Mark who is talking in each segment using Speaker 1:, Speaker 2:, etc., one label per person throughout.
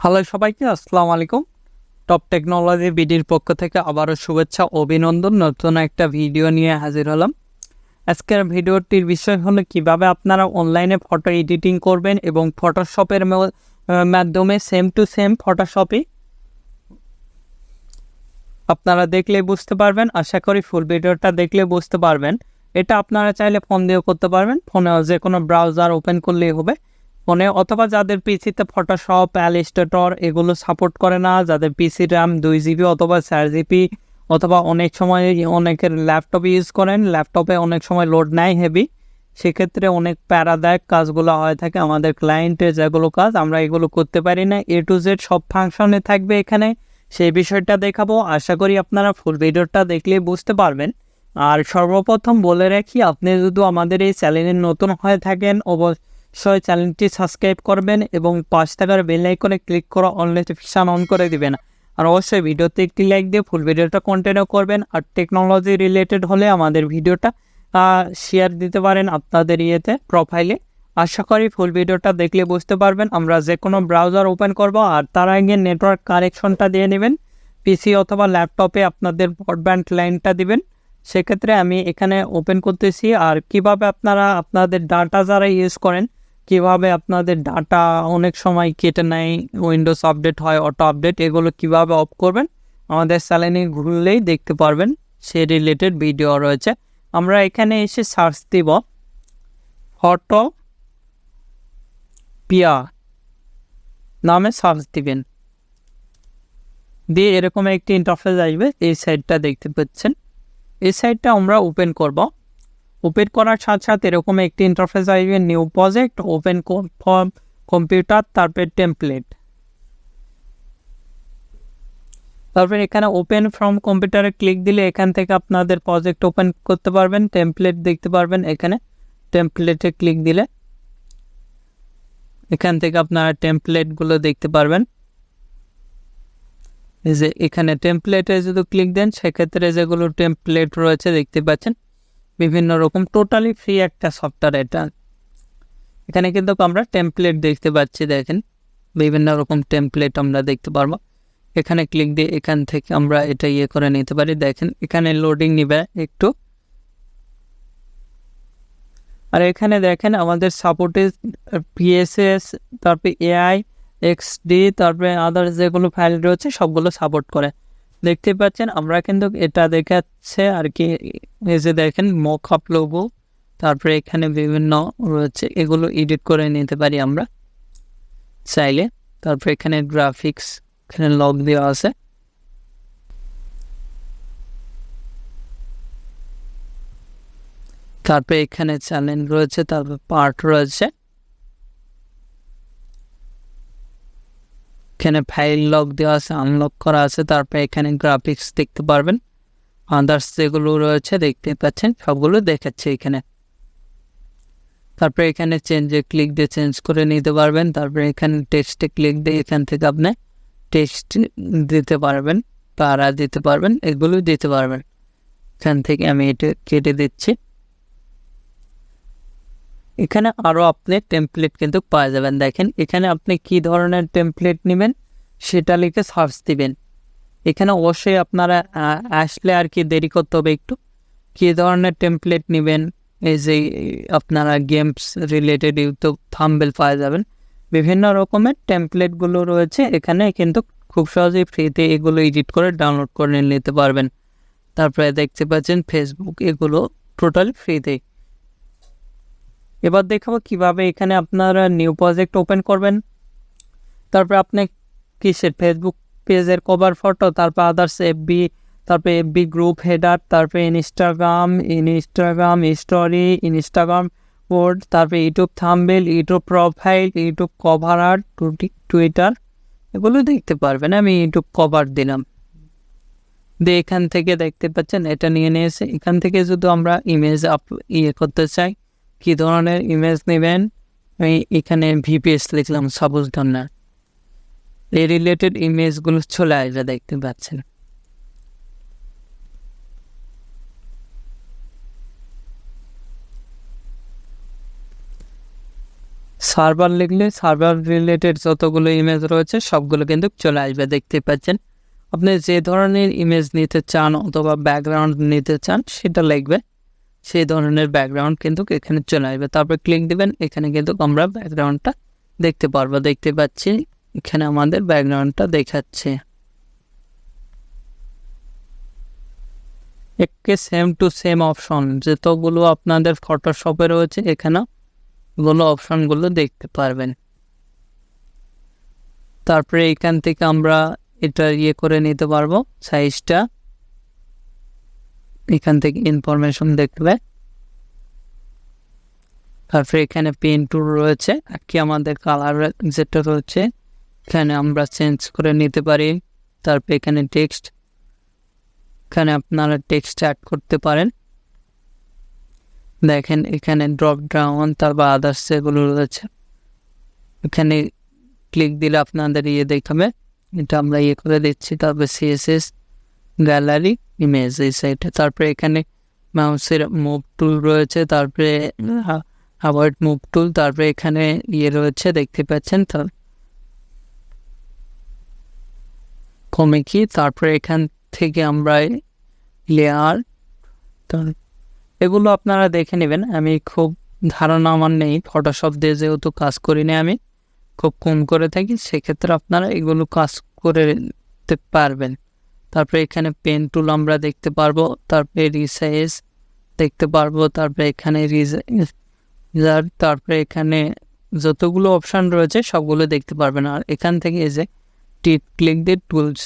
Speaker 1: Hello সবাইকে, আসসালামু আলাইকুম। টপ টেকনোলজি বিডির পক্ষ থেকে আবারও শুভেচ্ছা অভিনন্দন। নতুন একটা ভিডিও নিয়ে হাজির হলাম। আজকের ভিডিওটির বিষয় হলো কিভাবে আপনারা অনলাইনে ফটো এডিটিং করবেন এবং ফটোশপের মাধ্যমে সেম টু সেম ফটোশপই আপনারা দেখলে বুঝতে পারবেন। আশা করি ফুল ভিডিওটা দেখলে বুঝতে পারবেন। এটা আপনারা চাইলে ফোন দিয়েও করতে পারবেন, ফোনে যে কোনো ব্রাউজার ওপেন করলেই হবে ফোনে, অথবা যাদের পিসিতে ফটোশপ, ইলাস্ট্রেটর এগুলো সাপোর্ট করে না, যাদের পিসি র্যাম 2 জিবি অথবা 4 জিবি, অথবা অনেক সময় অনেকের ল্যাপটপ ইউজ করেন, ল্যাপটপে অনেক সময় লোড নেয় হেভি, সেক্ষেত্রে অনেক প্যারাদায়ক কাজগুলো হয়ে থাকে। আমাদের ক্লায়েন্টের যেগুলো কাজ আমরা এগুলো করতে পারি না, এ টু জেড সব ফাংশনে থাকবে এখানে, সেই বিষয়টা দেখাবো। আশা করি আপনারা ফুল ভিডিওটা দেখলে বুঝতে পারবেন। আর সর্বপ্রথম বলে রাখি, আপনি যদি আমাদের এই চ্যানেলে নতুন হয়ে থাকেন অবশ্যই চ্যানেলটি সাবস্ক্রাইব করবেন এবং 5 টাকার বেল আইকনে ক্লিক করে অল নোটিফিকেশন অন করে দিবেন। আর অবশ্যই ভিডিওতে একটি লাইক দিয়ে ফুল ভিডিওটা কন্টিনিউ করবেন। আর টেকনোলজি রিলেটেড হলে আমাদের ভিডিওটা শেয়ার দিতে পারেন আপনাদের প্রোফাইলে। আশা করি ফুল ভিডিওটা দেখলে বুঝতে পারবেন। আমরা যে কোনো ব্রাউজার ওপেন করব, আর তার আগে নেটওয়ার্ক কানেকশনটা দিয়ে নেবেন। পিসি অথবা ল্যাপটপে আপনাদের ব্রডব্যান্ড লাইনটা দিবেন। সেক্ষেত্রে আমি এখানে ওপেন করতেছি। আর কিভাবে আপনারা আপনাদের ডাটা যারা ইউজ করেন, কিভাবে আপনাদের ডাটা অনেক সময় কেটে নেয়, উইন্ডোজ আপডেট হয়, অটো আপডেট, এগুলো কিভাবে অফ করবেন আমাদের চ্যানেলে ঘুরলেই দেখতে পারবেন, সে রিলেটেড ভিডিও রয়েছে। আমরা এখানে এসে সার্চ দিব ফটোপিয়া নামে সার্চ দিবেন, দিয়ে এরকম একটি ইন্টারফেস আসবে। এই সাইটটা দেখতে পাচ্ছেন, এই সাইটটা আমরা ওপেন করব। ওপেন করার সাথে সাথে এরকম একটি ইন্টারফেস আসবে, new project, open from computer, তারপরে টেমপ্লেট, তারপরে এখানে ওপেন ফ্রম কম্পিউটারে ক্লিক দিলে এখান থেকে আপনাদের প্রজেক্ট ওপেন করতে পারবেন। টেমপ্লেট দেখতে পারবেন, এখানে টেমপ্লেটে ক্লিক দিলে এখান থেকে আপনারা টেমপ্লেটগুলো দেখতে পারবেন। এই যে এখানে টেমপ্লেটে যদি ক্লিক দেন, সেক্ষেত্রে যেগুলো টেমপ্লেট রয়েছে দেখতে পাচ্ছেন, বিভিন্ন রকম, টোটালি ফ্রি একটা সফটওয়্যার এটা। এখানে কিন্তু আমরা টেমপ্লেট দেখতে পাচ্ছি, দেখেন বিভিন্ন রকম টেমপ্লেট আমরা দেখতে পারবো। এখানে ক্লিক দিয়ে এখান থেকে আমরা এটা করে নিতে পারি। দেখেন এখানে লোডিং নিবে একটু। আর এখানে দেখেন আমাদের সাপোর্টে পিএসএস, তারপরে এআই, এক্সডি, তারপরে আদার্স যেগুলো ফাইল রয়েছে সবগুলো সাপোর্ট করে, দেখতে পাচ্ছেন। আমরা কিন্তু এটা দেখাচ্ছে আর কি, এই যে দেখেন মক আপ লোগো, তারপরে এখানে বিভিন্ন রয়েছে, এগুলো এডিট করে নিতে পারি আমরা চাইলে। তারপরে এখানে গ্রাফিক্স, এখানে লগ দেওয়া আছে। তারপরে এখানে চ্যানেল রয়েছে, তারপর পার্ট রয়েছে, এখানে ফাইল লক দেওয়া আছে, আনলক করা আছে। তারপরে এখানে গ্রাফিক্স দেখতে পারবেন, আদার্স যেগুলো রয়েছে দেখতে পাচ্ছেন সবগুলো দেখাচ্ছে এখানে। তারপরে এখানে চেঞ্জে ক্লিক দিয়ে চেঞ্জ করে নিতে পারবেন। তারপরে এখানে টেক্সটে ক্লিক দিয়ে এখান থেকে আপনি টেক্সট দিতে পারবেন, প্যারা দিতে পারবেন, এগুলো দিতে পারবেন। এখান থেকে আমি এটা কেটে দিচ্ছি। এখানে আরও আপনি টেমপ্লেট কিন্তু পাওয়া যাবেন। দেখেন এখানে আপনি কি ধরনের টেমপ্লেট নেবেন সেটা লিখে সার্চ দিবেন। এখানে অবশ্যই আপনারা আসলে আর কি দেরি করতে হবে একটু, কী ধরনের টেমপ্লেট নেবেন। এই যে আপনারা গেমস রিলেটেড ইউটিউব থাম্বনেল পাওয়া যাবেন, বিভিন্ন রকমের টেমপ্লেটগুলো রয়েছে এখানে, কিন্তু খুব সহজেই ফ্রিতে এগুলো এডিট করে ডাউনলোড করে নিতে পারবেন। তারপরে দেখতে পাচ্ছেন ফেসবুক, এগুলো টোটাল ফ্রিতে। এবার দেখাবো কিভাবে এখানে আপনারা নিউ প্রজেক্ট ওপেন করবেন। তারপরে আপনি কিসের ফেসবুক পেজের কভার ফটো, তারপর আদার্স এফবি, তারপরে এফবি গ্রুপ হেডার, তারপরে ইনস্টাগ্রাম স্টোরি, ইনস্টাগ্রাম পোস্ট, তারপরে YouTube thumbnail, YouTube profile, YouTube cover art, Twitter, এগুলো দেখতে পারবেন। আমি ইউটিউব কভার দিলাম দিয়ে এখান থেকে দেখতে পাচ্ছেন এটা নিয়ে নিয়েছে। এখান থেকে যদি আমরা ইমেজ করতে চাই, কী ধরনের ইমেজ নেবেন, আমি এখানে ভিপিএস লিখলাম, সবুজ ধরনের, এই রিলেটেড ইমেজগুলো চলে আসবে, দেখতে পাচ্ছেন। সার্ভার লিখলে সার্ভার রিলেটেড যতগুলো ইমেজ রয়েছে সবগুলো কিন্তু চলে আসবে। দেখতে পাচ্ছেন আপনি যে ধরনের ইমেজ নিতে চান অথবা ব্যাকগ্রাউন্ড নিতে চান সেটা লিখবে, সেই ধরনের ব্যাকগ্রাউন্ড কিন্তু এখানে চলে আসবে। তারপর ক্লিক দিবেন, এখানে কিন্তু আমরা ব্যাকগ্রাউন্ডটা দেখতে পারবো। দেখতে পাচ্ছি এখানে আমাদের ব্যাকগ্রাউন্ডটা দেখাচ্ছে। একে সেম টু সেম অপশন যতগুলো আপনাদের ফটোশপে রয়েছে এখানে গুলো অপশনগুলো দেখতে পারবেন। তারপরে এখান থেকে আমরা এটা করে নিতে পারবো সাইজটা, এখান থেকে ইনফরমেশন দেখবে। তারপরে এখানে পেন টুল রয়েছে, কি আমাদের কালার যেটা রয়েছে এখানে আমরা চেঞ্জ করে নিতে পারি। তারপরে এখানে টেক্সট, এখানে আপনারা টেক্সট অ্যাড করতে পারেন। দেখেন এখানে ড্রপ ডাউন তারপর আদার্স যেগুলো রয়েছে এখানে ক্লিক দিলে আপনাদের দেখাবে। এটা আমরা করে দিচ্ছি। তারপরে সিএসএস গ্যালারি ইমেজ এই সাইডে। তারপরে এখানে মাউসের মুভ টুল রয়েছে, তারপরে অ্যাভয়েড মুভ টুল, তারপরে এখানে রয়েছে দেখতে পাচ্ছেন কমে কি। তারপরে এখান থেকে আমরা লেয়ার এগুলো আপনারা দেখে নেবেন। আমি খুব ধারণা আমার নেই, ফটোশপ দিয়ে যেহেতু কাজ করি না, আমি খুব কম করে থাকি, সেক্ষেত্রে আপনারা এগুলো কাজ করে নিতে পারবেন। তারপরে এখানে পেন টুল আমরা দেখতে পারবো, তারপরে রিসাইজ দেখতে পারবো, তারপরে এখানে তারপরে এখানে যতগুলো অপশান রয়েছে সবগুলো দেখতে পারবেন। আর এখান থেকে এই যে টিপ ক্লিক দিয়ে টুলস,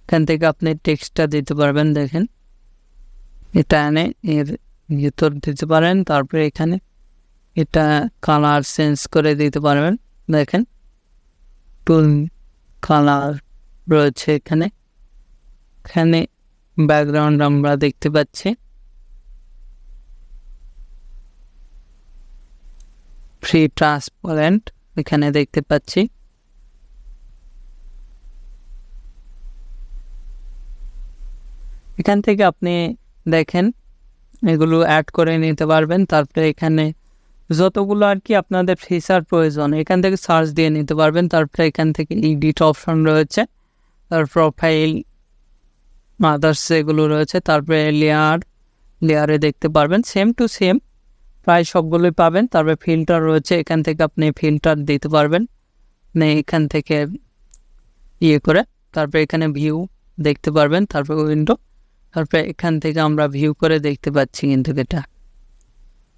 Speaker 1: এখান থেকে আপনি টেক্সটটা দিতে পারবেন। দেখেন এটা এনে এর ভিতর দিতে পারেন। তারপরে এখানে এটা কালার চেঞ্জ করে দিতে পারবেন। দেখেন টুল কালার রয়েছে এখানে। এখানে ব্যাকগ্রাউন্ড আমরা দেখতে পাচ্ছি, ফ্রি ট্রান্সপারেন্ট এখানে দেখতে পাচ্ছি। এখান থেকে আপনি দেখেন এগুলো অ্যাড করে নিতে পারবেন। তারপরে এখানে যতগুলো আর কি আপনাদের ফিচার প্রয়োজন এখান থেকে সার্চ দিয়ে নিতে পারবেন। তারপরে এখান থেকে এডিট অপশন রয়েছে, তার প্রোফাইল আদার্স এগুলো রয়েছে। তারপরে লেয়ারে দেখতে পারবেন সেম টু সেম প্রায় সবগুলোই পাবেন। তারপরে ফিল্টার রয়েছে, এখান থেকে আপনি ফিল্টার দিতে পারবেন এখান থেকে করে। তারপরে এখানে ভিউ দেখতে পারবেন, তারপরে উইন্ডো, তারপরে এখান থেকে আমরা ভিউ করে দেখতে পাচ্ছি। কিন্তু এটা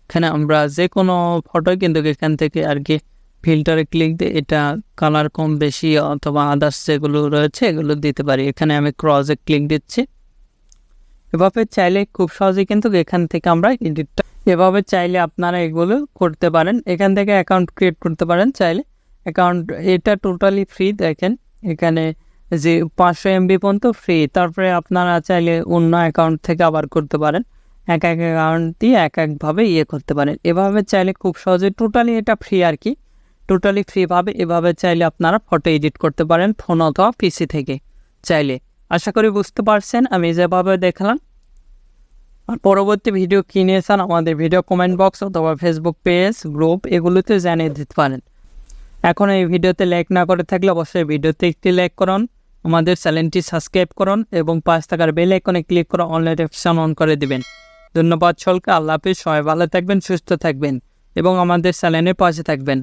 Speaker 1: এখানে আমরা যে কোনো ফটো কিন্তু এখান থেকে আর কি ফিল্টারে ক্লিক দিয়ে এটা কালার কম বেশি অথবা আদার্স যেগুলো রয়েছে এগুলো দিতে পারি। এখানে আমি ক্রসে ক্লিক দিচ্ছি। এভাবে চাইলে খুব সহজেই কিন্তু এখান থেকে আমরা এডিটটা এভাবে চাইলে আপনারা এগুলো করতে পারেন। এখান থেকে অ্যাকাউন্ট ক্রিয়েট করতে পারেন চাইলে। অ্যাকাউন্ট এটা টোটালি ফ্রি। দেখেন এখানে যে 500 MB পর্যন্ত ফ্রি। তারপরে আপনারা চাইলে অন্য অ্যাকাউন্ট থেকে আবার করতে পারেন। এক অ্যাকাউন্ট দিয়ে একভাবে করতে পারেন। এভাবে চাইলে খুব সহজে টোটালি এটা ফ্রি আর কি, টোটালি ফ্রিভাবে এভাবে চাইলে আপনারা ফটো এডিট করতে পারেন ফোন অথবা পিসি থেকে চাইলে। আশা করি বুঝতে পারছেন আমি যেভাবে দেখলাম। আর পরবর্তী ভিডিও কী নিয়েছেন আমাদের ভিডিও কমেন্ট বক্স অথবা ফেসবুক পেজ গ্রুপ এগুলোতে জানিয়ে দিতে পারেন। এখন এই ভিডিওতে লাইক না করে থাকলে অবশ্যই ভিডিওতে একটি লাইক করুন, আমাদের চ্যানেলটি সাবস্ক্রাইব করুন এবং পাশে থাকার বেল আইকনে ক্লিক করে অল নোটিফিকেশন অন করে দিবেন। ধন্যবাদ সকলকে। আল্লাহ হাফেজ। সবাই ভালো থাকবেন, সুস্থ থাকবেন এবং আমাদের চ্যানেলের পাশে থাকবেন।